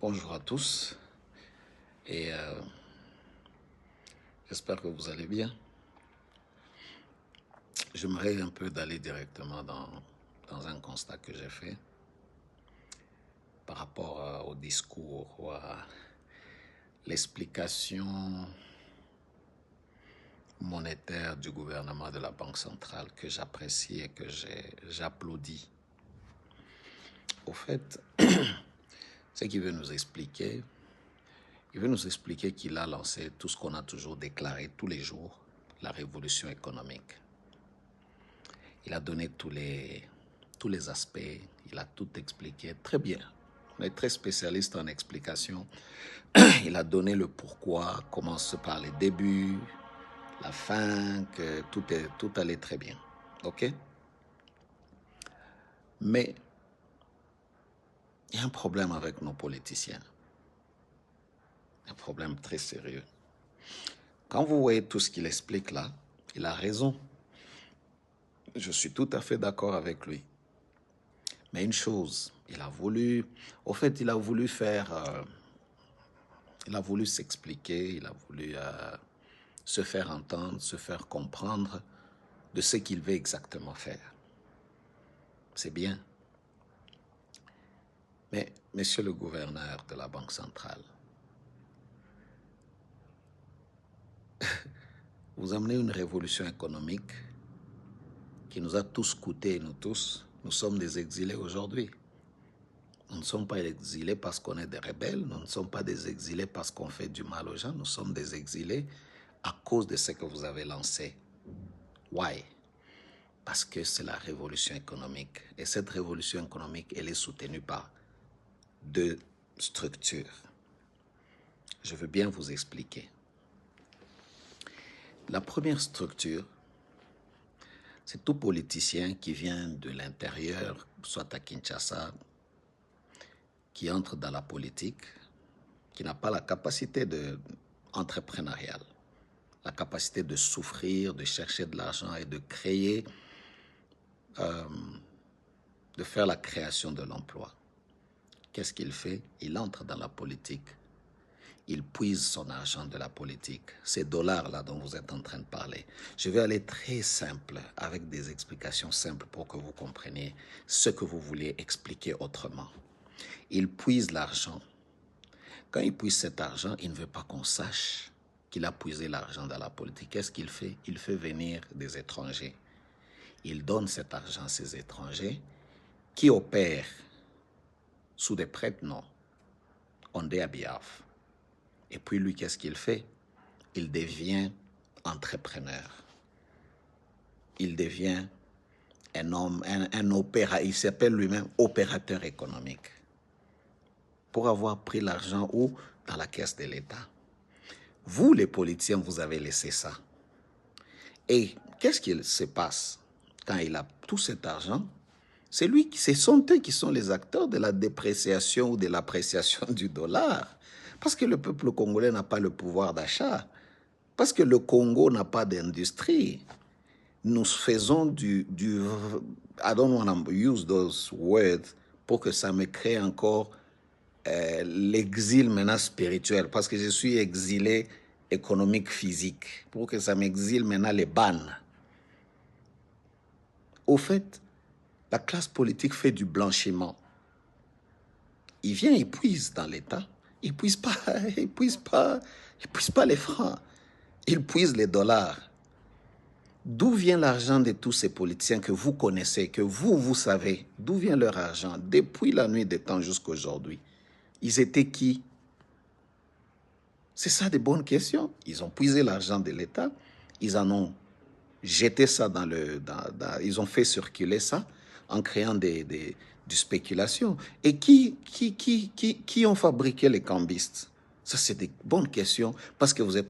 Bonjour à tous et j'espère que vous allez bien. J'aimerais un peu d'aller directement dans un constat que j'ai fait par rapport au discours ou à l'explication monétaire du gouvernement de la Banque centrale que j'apprécie et que j'applaudis. Au fait, ce qu'il veut nous expliquer, il veut nous expliquer qu'il a lancé tout ce qu'on a toujours déclaré tous les jours, la révolution économique. Il a donné tous les aspects, il a tout expliqué très bien. On est très spécialiste en explication. Il a donné le pourquoi, commence par les débuts, la fin, que tout allait très bien. OK? Mais il y a un problème avec nos politiciens. Un problème très sérieux. Quand vous voyez tout ce qu'il explique là, il a raison. Je suis tout à fait d'accord avec lui. Mais une chose, il a voulu s'expliquer, il a voulu se faire entendre, se faire comprendre de ce qu'il veut exactement faire. C'est bien. Mais, monsieur le gouverneur de la Banque centrale, vous amenez une révolution économique qui nous a tous coûté, nous sommes des exilés aujourd'hui. Nous ne sommes pas exilés parce qu'on est des rebelles, nous ne sommes pas des exilés parce qu'on fait du mal aux gens, nous sommes des exilés à cause de ce que vous avez lancé. Why? Parce que c'est la révolution économique. Et cette révolution économique, elle est soutenue par deux structures. Je veux bien vous expliquer. La première structure, c'est tout politicien qui vient de l'intérieur, soit à Kinshasa, qui entre dans la politique, qui n'a pas la capacité entrepreneuriale, la capacité de souffrir, de chercher de l'argent et de créer, de faire la création de l'emploi. Qu'est-ce qu'il fait? Il entre dans la politique. Il puise son argent de la politique. Ces dollars-là dont vous êtes en train de parler. Je vais aller très simple, avec des explications simples pour que vous compreniez ce que vous voulez expliquer autrement. Il puise l'argent. Quand il puise cet argent, il ne veut pas qu'on sache qu'il a puisé l'argent dans la politique. Qu'est-ce qu'il fait? Il fait venir des étrangers. Il donne cet argent à ces étrangers qui opèrent sous des prête-noms, on their behalf. Et puis lui, qu'est-ce qu'il fait? Il devient entrepreneur. Il devient un homme, il s'appelle lui-même opérateur économique. Pour avoir pris l'argent où? Dans la caisse de l'État. Vous, les politiciens, vous avez laissé ça. Et qu'est-ce qu'il se passe quand il a tout cet argent? Ce sont eux qui sont les acteurs de la dépréciation ou de l'appréciation du dollar. Parce que le peuple congolais n'a pas le pouvoir d'achat. Parce que le Congo n'a pas d'industrie. Nous faisons I don't want to use those words pour que ça me crée encore l'exil maintenant spirituel. Parce que je suis exilé économique physique. Pour que ça m'exile maintenant les bannes. Au fait, la classe politique fait du blanchiment. Il vient, il puise dans l'État. Il puise pas les francs. Il puise les dollars. D'où vient l'argent de tous ces politiciens que vous connaissez, que vous savez? D'où vient leur argent? Depuis la nuit des temps jusqu'à aujourd'hui. Ils étaient qui? C'est ça des bonnes questions. Ils ont puisé l'argent de l'État. Ils en ont jeté ça ils ont fait circuler ça en créant du spéculation. Et qui ont fabriqué les cambistes? Ça, c'est des bonnes questions parce que vous êtes